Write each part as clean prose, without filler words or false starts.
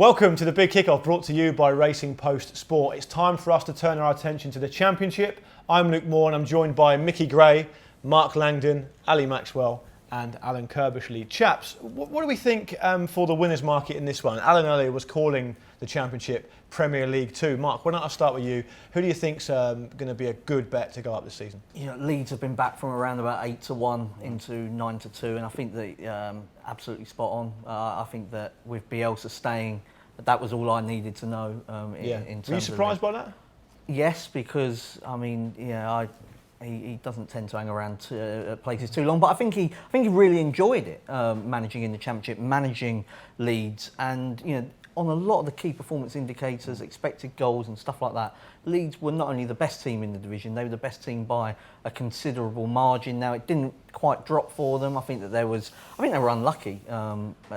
Welcome to the Big Kickoff, brought to you by Racing Post Sport. It's time for us to turn our attention to the Championship. I'm Luke Moore and I'm joined by Mickey Gray, Mark Langdon, Ali Maxwell and Alan Kirbishley. Chaps, what do we think for the winners market in this one? Alan earlier was calling the Championship Premier League 2. Mark, why don't I start with you? Who do you think's going to be a good bet to go up this season? You know, Leeds have been back from around about 8-1 into 9-2, and I think that absolutely spot on. I think that with Bielsa staying, that was all I needed to know. In terms Were you surprised by that? Yes, because I mean, he doesn't tend to hang around places too long, but I think he really enjoyed it, managing in the Championship, managing Leeds, and on a lot of the key performance indicators, expected goals and stuff like that, Leeds were not only the best team in the division, they were the best team by a considerable margin. Now, it didn't quite drop for them. I think they were unlucky,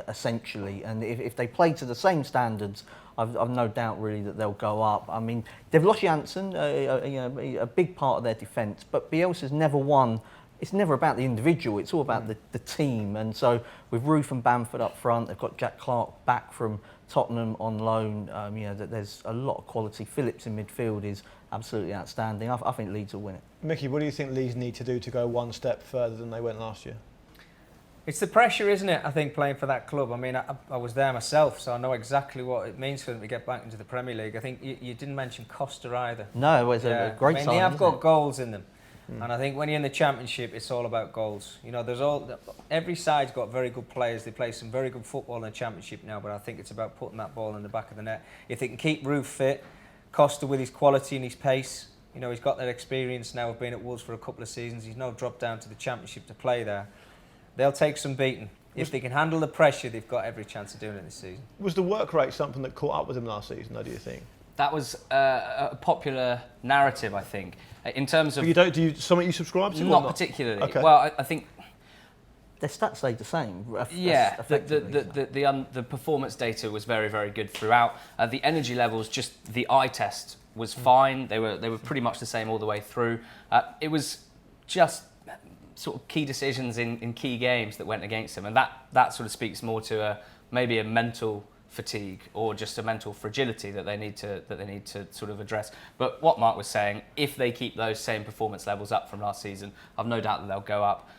essentially. And if they play to the same standards, I've no doubt really that they'll go up. I mean, they've lost Janssen, a big part of their defence, but Bielsa's never won. It's never about the individual, it's all about the team. And so with Roof and Bamford up front, they've got Jack Clark back from Tottenham on loan. There's a lot of quality. Phillips in midfield is absolutely outstanding. I think Leeds will win it. Mickey, what do you think Leeds need to do to go one step further than they went last year? It's the pressure, isn't it, I think, playing for that club. I mean, I was there myself, so I know exactly what it means for them to get back into the Premier League. I think you didn't mention Costa either. No, it was a great sign. They have got goals in them. And I think when you're in the Championship, it's all about goals. Every side's got very good players. They play some very good football in the Championship now, but I think it's about putting that ball in the back of the net. If they can keep Roof fit, Costa with his quality and his pace, he's got that experience now of being at Wolves for a couple of seasons. He's now dropped down to the Championship to play there. They'll take some beating. If they can handle the pressure, they've got every chance of doing it this season. Was the work rate something that caught up with them last season, though, do you think? That was a popular narrative, I think. In terms of... Do you something you subscribe to? Not particularly. Okay. Well, I think... Their stats stayed the same. The performance data was very, very good throughout. The energy levels, just the eye test was fine. They were pretty much the same all the way through. It was just sort of key decisions in key games that went against them, and that sort of speaks more to maybe a mental fatigue or just a mental fragility that they need to sort of address. But what Mark was saying, if they keep those same performance levels up from last season, I've no doubt that they'll go up.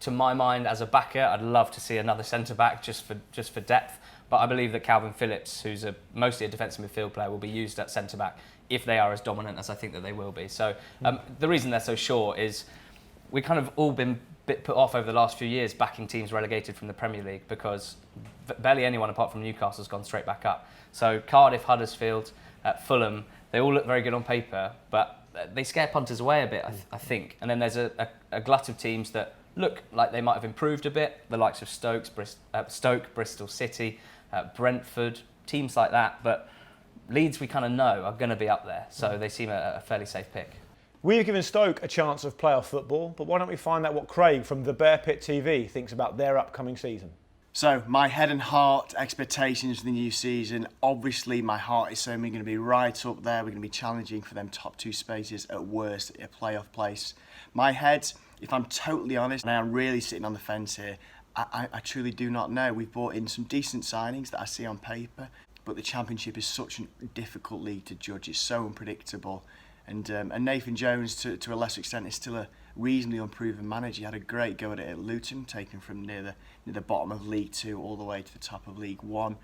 To my mind, as a backer, I'd love to see another centre back just for depth. But I believe that Calvin Phillips, who's mostly a defensive midfield player, will be used at centre back if they are as dominant as I think that they will be. So the reason they're so short is we've kind of all been bit put off over the last few years backing teams relegated from the Premier League because barely anyone apart from Newcastle has gone straight back up. So Cardiff, Huddersfield, Fulham, they all look very good on paper, but they scare punters away a bit, I think. And then there's a glut of teams that look like they might have improved a bit, the likes of Stoke, Bristol City, Brentford, teams like that. But Leeds, we kind of know, are going to be up there, so they seem a fairly safe pick. We have given Stoke a chance of playoff football, but why don't we find out what Craig from the Bear Pit TV thinks about their upcoming season? So, my head and heart expectations for the new season. Obviously, my heart is saying we're going to be right up there. We're going to be challenging for them top two spaces, at worst, a playoff place. My head, if I'm totally honest, and I am really sitting on the fence here, I truly do not know. We've brought in some decent signings that I see on paper, but the Championship is such a difficult league to judge. It's so unpredictable. And Nathan Jones, to a lesser extent, is still a reasonably unproven manager. He had a great go at it at Luton, taken from near the bottom of League 2 all the way to the top of League 1.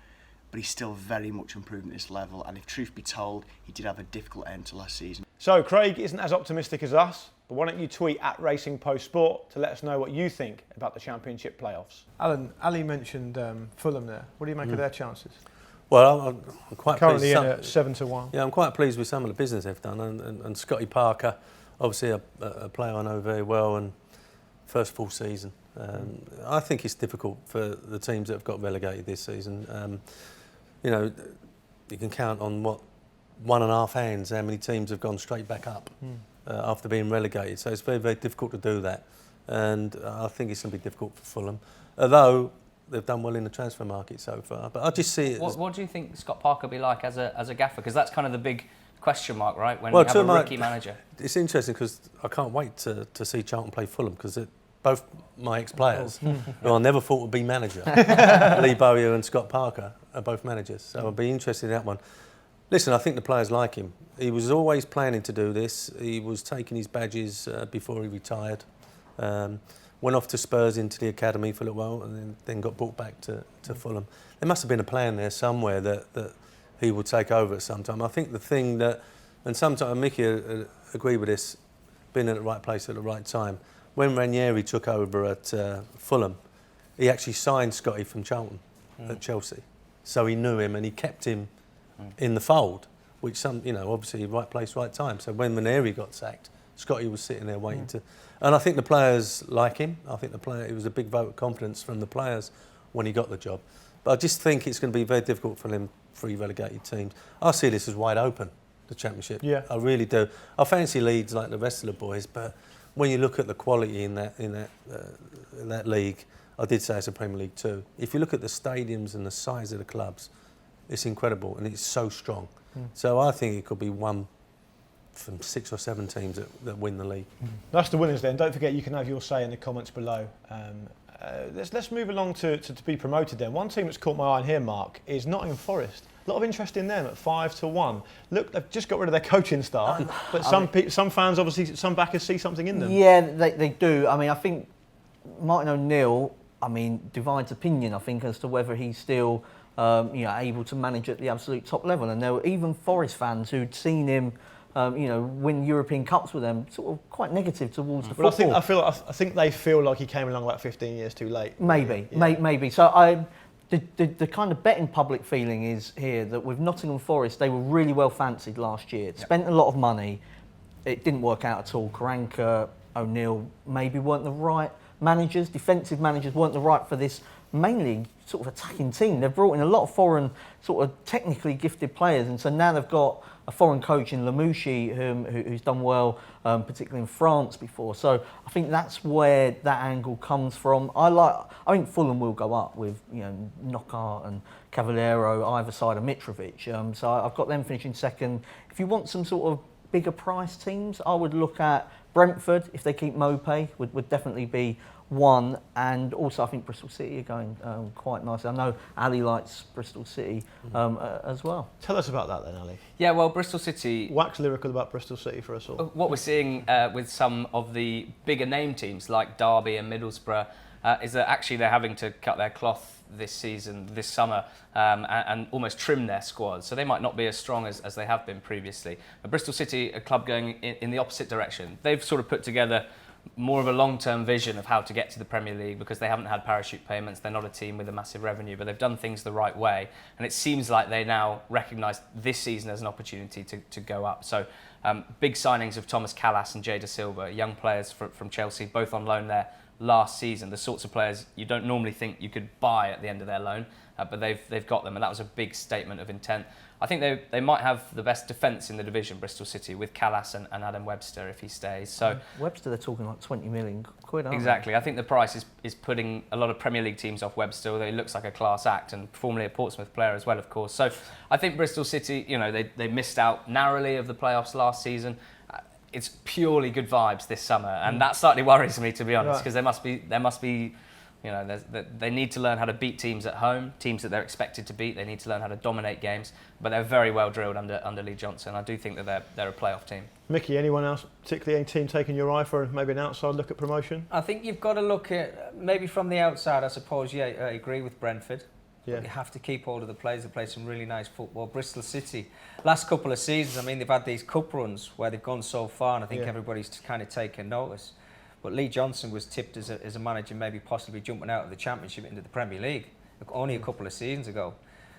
But he's still very much unproven at this level. And if truth be told, he did have a difficult end to last season. So Craig isn't as optimistic as us, but why don't you tweet at Racing Post Sport to let us know what you think about the Championship playoffs? Alan, Ali mentioned Fulham there. What do you make of their chances? Well, I'm quite currently pleased. In at 7-1. Yeah, I'm quite pleased with some of the business they've done, and Scotty Parker, obviously a player I know very well, and first full season. I think it's difficult for the teams that have got relegated this season. You can count on one and a half hands how many teams have gone straight back up after being relegated. So it's very, very difficult to do that, and I think it's going to be difficult for Fulham, although they've done well in the transfer market so far. But I just see it. What do you think Scott Parker will be like as a gaffer? Because that's kind of the big question mark, right? When you have a rookie manager. It's interesting because I can't wait to see Charlton play Fulham because both my ex-players, who I never thought would be manager. Lee Bowyer and Scott Parker are both managers, so I'll be interested in that one. Listen, I think the players like him. He was always planning to do this. He was taking his badges before he retired. Went off to Spurs into the academy for a little while and then got brought back to Fulham. There must have been a plan there somewhere that he would take over at some time. I think the thing that, and sometimes Mickey agreed with this, being at the right place at the right time. When Ranieri took over at Fulham, he actually signed Scotty from Charlton at Chelsea. So he knew him and he kept him in the fold, which obviously right place, right time. So when Ranieri got sacked, Scotty was sitting there waiting to... And I think the players like him. I think it was a big vote of confidence from the players when he got the job. But I just think it's going to be very difficult for them, three relegated teams. I see this as wide open, the Championship. Yeah. I really do. I fancy Leeds like the rest of the boys, but when you look at the quality in that league, I did say it's a Premier League too. If you look at the stadiums and the size of the clubs, it's incredible and it's so strong. So I think it could be one from 6 or 7 teams that win the league. That's the winners then. Don't forget you can have your say in the comments below. Let's move along to be promoted then. One team that's caught my eye in here, Mark, is Nottingham Forest. A lot of interest in them at 5-1. Look, they've just got rid of their coaching staff, but some fans, obviously, some backers see something in them. Yeah, they do. I mean, I think Martin O'Neill, divides opinion, I think, as to whether he's still able to manage at the absolute top level. And there were even Forest fans who'd seen him win European Cups with them, sort of quite negative towards the football. I think they feel like he came along about 15 years too late. Maybe. So the kind of betting public feeling is here that with Nottingham Forest, they were really well fancied last year. Spent a lot of money. It didn't work out at all. Karanka, O'Neill maybe weren't the right managers. Defensive managers weren't the right for this mainly sort of attacking team. They've brought in a lot of foreign sort of technically gifted players, and so now they've got a foreign coach in Lamouchi who's done well, particularly in France before. So I think that's where that angle comes from. I think Fulham will go up with Knockaert and Cavallero either side of Mitrovic. So I've got them finishing second. If you want some sort of bigger price teams, I would look at Brentford if they keep Mopé would definitely be one, and also I think Bristol City are going quite nicely. I know Ali likes Bristol City as well. Tell us about that then, Ali. Yeah, well, Bristol City... Wax lyrical about Bristol City for us all. What we're seeing with some of the bigger name teams like Derby and Middlesbrough is that actually they're having to cut their cloth this summer, and almost trim their squad. So they might not be as strong as they have been previously. But Bristol City, a club going in the opposite direction. They've sort of put together more of a long-term vision of how to get to the Premier League because they haven't had parachute payments. They're not a team with a massive revenue, but they've done things the right way. And it seems like they now recognise this season as an opportunity to go up. So big signings of Thomas Callas and Jay Da Silva, young players from Chelsea, both on loan there last season. The sorts of players you don't normally think you could buy at the end of their loan, but they've got them, and that was a big statement of intent. I think they might have the best defence in the division, Bristol City, with Callas and Adam Webster if he stays. So Webster, they're talking like 20 million quid, aren't exactly. I think the price is putting a lot of Premier League teams off Webster, although he looks like a class act and formerly a Portsmouth player as well, of course. So I think Bristol City, they missed out narrowly of the playoffs last season. It's purely good vibes this summer, and that slightly worries me, to be honest, because there must be. They need to learn how to beat teams at home, teams that they're expected to beat. They need to learn how to dominate games, but they're very well drilled under Lee Johnson. I do think that they're a playoff team. Mickey, anyone else, particularly any team taking your eye for maybe an outside look at promotion? I think you've got to look at, maybe from the outside, I suppose, I agree with Brentford. Yeah. But you have to keep hold of the players that play some really nice football. Bristol City, last couple of seasons, they've had these cup runs where they've gone so far, and I think everybody's kind of taken notice. But Lee Johnson was tipped as a manager maybe possibly jumping out of the Championship into the Premier League only a couple of seasons ago.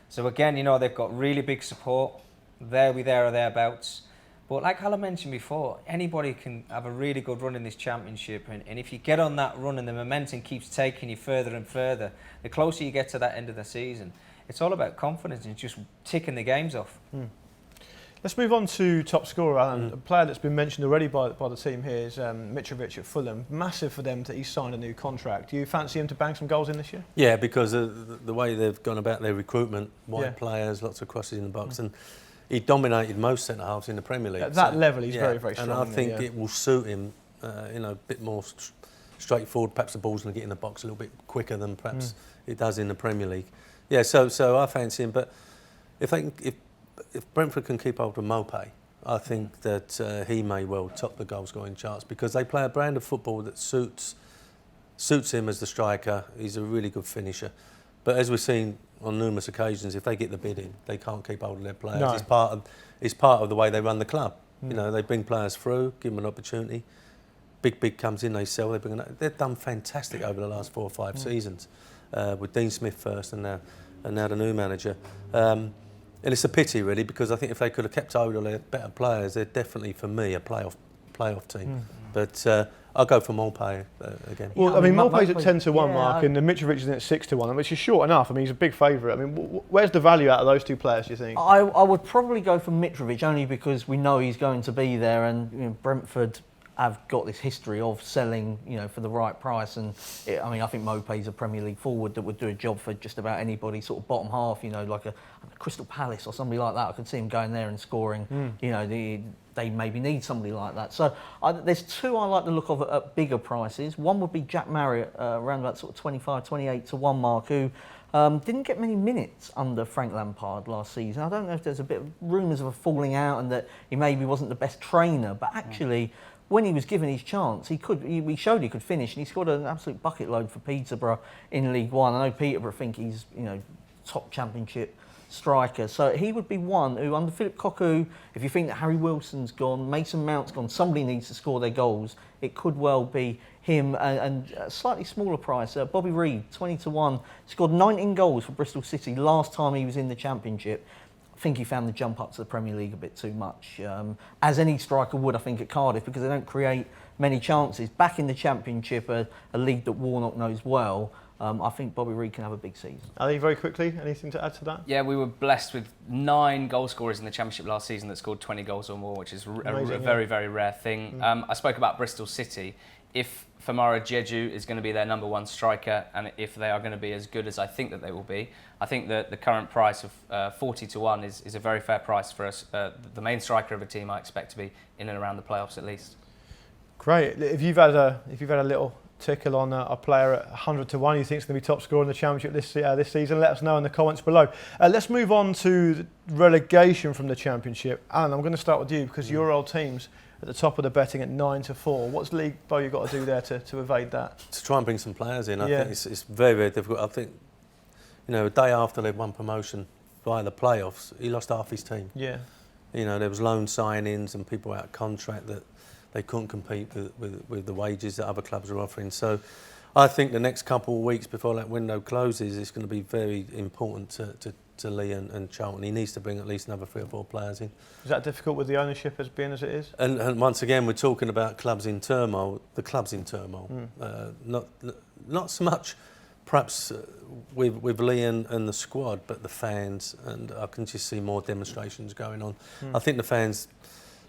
So again, they've got really big support. There or thereabouts. But like Alan mentioned before, anybody can have a really good run in this Championship. And if you get on that run and the momentum keeps taking you further and further, the closer you get to that end of the season, it's all about confidence and just ticking the games off. Let's move on to top scorer, Alan. A player that's been mentioned already by the team here is Mitrovic at Fulham. Massive for them that he's signed a new contract. Do you fancy him to bang some goals in this year? Yeah, because of the way they've gone about their recruitment, wide players, lots of crosses in the box, and he dominated most centre-halves in the Premier League. At that level, he's very, very strong. And I think it will suit him, a bit more straightforward. Perhaps the ball's going to get in the box a little bit quicker than perhaps it does in the Premier League. Yeah, so I fancy him. But if Brentford can keep hold of Mopé, I think that he may well top the goal scoring charts, because they play a brand of football that suits him as the striker. He's a really good finisher. But as we've seen on numerous occasions, if they get the bid in, they can't keep hold of their players. No. It's part of the way they run the club. You know, they bring players through, give them an opportunity. Big comes in, they sell. They've done fantastic over the last 4 or 5 seasons, with Dean Smith first and now the new manager. And it's a pity, really, because I think if they could have kept hold of their better players, they're definitely, for me, a playoff team. But I'll go for Mopé again. Well, I mean, Mopé's at 10 to 1, yeah, Mark, and Mitrovic is at 6 to 1, which is short enough. I mean, he's a big favourite. I mean, where's the value out of those two players, do you think? I would probably go for Mitrovic, only because we know he's going to be there, and Brentford have got this history of selling, for the right price. And I think Mopé's a Premier League forward that would do a job for just about anybody, sort of bottom half, like a Crystal Palace or somebody like that. I could see him going there and scoring. They maybe need somebody like that. So there's two I like the look of at bigger prices. One would be Jack Marriott, around about sort of 25, 28 to 1 mark, who didn't get many minutes under Frank Lampard last season. I don't know if there's a bit of rumours of a falling out and that he maybe wasn't the best trainer, but actually, when he was given his chance, he showed he could finish, and he scored an absolute bucket load for Peterborough in League One. I know Peterborough think he's top Championship striker, so he would be one who, under Philip Cocu, if you think that Harry Wilson's gone, Mason Mount's gone, somebody needs to score their goals, it could well be him. And a slightly smaller price, Bobby Reid, 20 to 1, scored 19 goals for Bristol City last time he was in the Championship. I think he found the jump up to the Premier League a bit too much, as any striker would, I think, at Cardiff, because they don't create many chances. Back in the Championship, a league that Warnock knows well, I think Bobby Reid can have a big season. Ali, very quickly, anything to add to that? Yeah, we were blessed with 9 goal scorers in the Championship last season that scored 20 goals or more, which is a very, very rare thing. I spoke about Bristol City. If Famara Jeju is going to be their number 1 striker, and if they are going to be as good as I think that they will be, I think that the current price of 40 to 1 is a very fair price for us. The main striker of a team I expect to be in and around the playoffs at least. Great. If you've had a little tickle on a player at 100 to 1 you think is going to be top scorer in the Championship this season, let us know in the comments below. Let's move on to the relegation from the Championship. Alan, I'm going to start with you, because your old team's at the top of the betting at 9 to 4. What's League Bo you've got to do there to evade that? To try and bring some players in. I think it's very, very difficult. I think, a day after they'd won promotion via the playoffs, he lost half his team. Yeah. There was loan signings and people out of contract that they couldn't compete with the wages that other clubs are offering. So I think the next couple of weeks before that window closes, it's going to be very important to Lee and Charlton. He needs to bring at least another 3 or 4 players in. Is that difficult with the ownership as being as it is? And once again, we're talking about clubs in turmoil. The club's in turmoil. Not so much perhaps with Lee and the squad, but the fans. And I can just see more demonstrations going on. I think the fans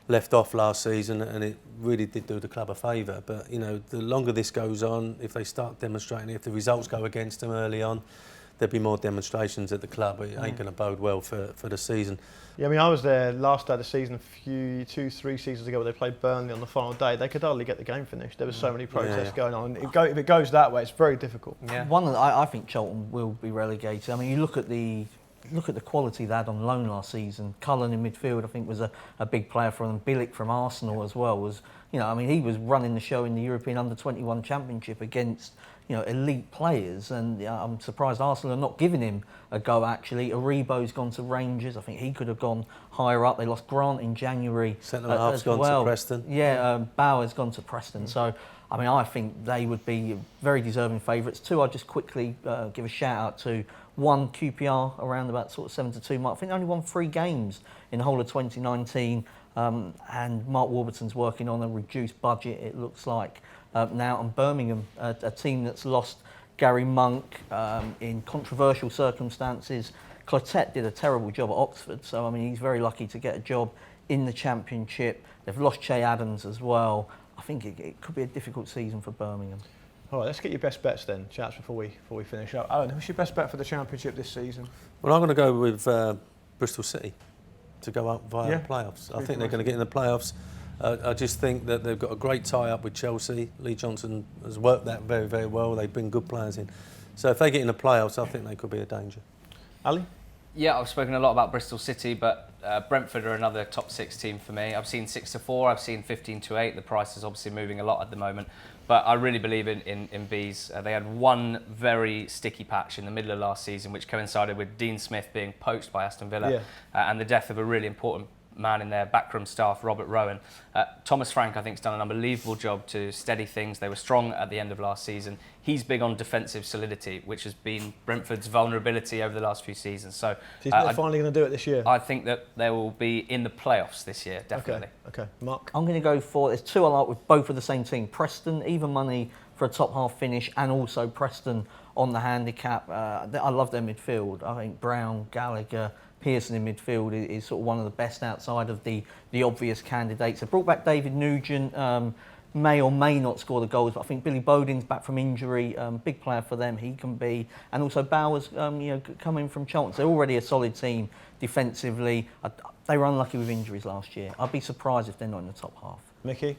left off last season, and it really did do the club a favour. But the longer this goes on, if they start demonstrating, if the results go against them early on, there'll be more demonstrations at the club. It ain't going to bode well for the season. Yeah, I mean, I was there last day of the season, 2-3 seasons ago, where they played Burnley on the final day. They could hardly get the game finished. There were so many protests going on. If it goes that way, it's very difficult. Yeah. One that I think Charlton will be relegated. I mean, you look at the quality they had on loan last season. Cullen in midfield, I think, was a big player for them. Bilic from Arsenal as well was, he was running the show in the European Under-21 Championship against, elite players. And I'm surprised Arsenal are not giving him a go, actually. Aribo's gone to Rangers. I think he could have gone higher up. They lost Grant in January. Centre-half's gone to Preston. Yeah, Bauer's gone to Preston. So, I think they would be very deserving favourites. 2, I'll just quickly give a shout out to. 1, QPR, around about sort of 7 to 2 mark. I think they only won 3 games in the whole of 2019. And Mark Warburton's working on a reduced budget, it looks like, now. And Birmingham, a team that's lost Gary Monk in controversial circumstances. Clotet did a terrible job at Oxford, so he's very lucky to get a job in the Championship. They've lost Che Adams as well. I think it could be a difficult season for Birmingham. All right, let's get your best bets then, chaps, before we finish up. Alan, who's your best bet for the Championship this season? Well, I'm going to go with Bristol City to go up via the playoffs. I think they're going to get in the playoffs. I just think that they've got a great tie-up with Chelsea. Lee Johnson has worked that very, very well. They bring good players in. So if they get in the playoffs, I think they could be a danger. Ali? Yeah, I've spoken a lot about Bristol City, but Brentford are another top 6 team for me. I've seen 6-4, I've seen 15-8. The price is obviously moving a lot at the moment, but I really believe in Bees. They had one very sticky patch in the middle of last season, which coincided with Dean Smith being poached by Aston Villa and the death of a really important man in their backroom staff, Robert Rowan. Thomas Frank, I think, has done an unbelievable job to steady things. They were strong at the end of last season. He's big on defensive solidity, which has been Brentford's vulnerability over the last few seasons. So, Do you think they're finally going to do it this year? I think that they will be in the playoffs this year, definitely. Okay. Mark? I'm going to go for, there's two I like with both of the same team. Preston, even money for a top half finish, and also Preston on the handicap. I love their midfield. I think Brown, Gallagher, Pearson in midfield is sort of one of the best outside of the obvious candidates. They brought back David Nugent, may or may not score the goals, but I think Billy Bowden's back from injury, big player for them, he can be. And also Bowers, coming from Charlton. They're already a solid team defensively. They were unlucky with injuries last year. I'd be surprised if they're not in the top half. Mickey?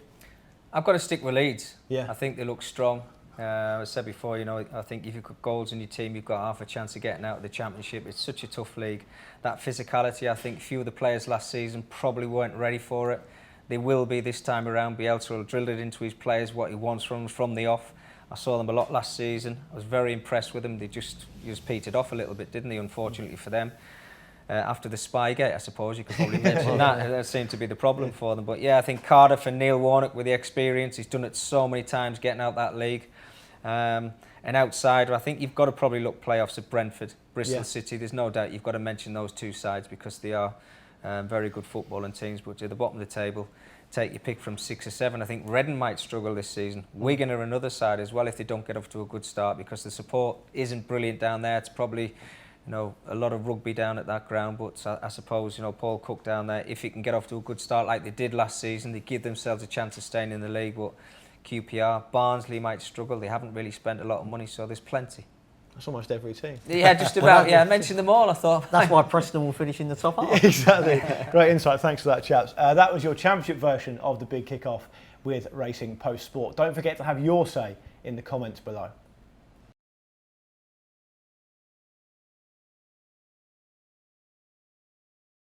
I've got to stick with Leeds. Yeah. I think they look strong. As I said before, I think if you've got goals in your team, you've got half a chance of getting out of the Championship. It's such a tough league. That physicality, I think few of the players last season probably weren't ready for it. They will be this time around. Bielsa will drill it into his players what he wants from the off. I saw them a lot last season. I was very impressed with them. They just petered off a little bit, didn't they, unfortunately for them. After the Spygate, I suppose you could probably mention that. That seemed to be the problem for them. But yeah, I think Cardiff and Neil Warnock with the experience, he's done it so many times getting out that league. An outsider, I think you've got to probably look playoffs at Brentford, Bristol City. There's no doubt you've got to mention those two sides because they are very good footballing teams. But at the bottom of the table, take your pick from 6 or 7. I think Reading might struggle this season. Wigan are another side as well if they don't get off to a good start because the support isn't brilliant down there. It's probably a lot of rugby down at that ground, but I suppose, Paul Cook down there, if he can get off to a good start like they did last season, they give themselves a chance of staying in the league. But QPR, Barnsley might struggle. They haven't really spent a lot of money, so there's plenty. That's almost every team. Yeah, just about. Yeah, I mentioned them all, I thought. That's why Preston will finish in the top half. Exactly. Great insight. Thanks for that, chaps. That was your Championship version of the Big Kickoff with Racing Post Sport. Don't forget to have your say in the comments below.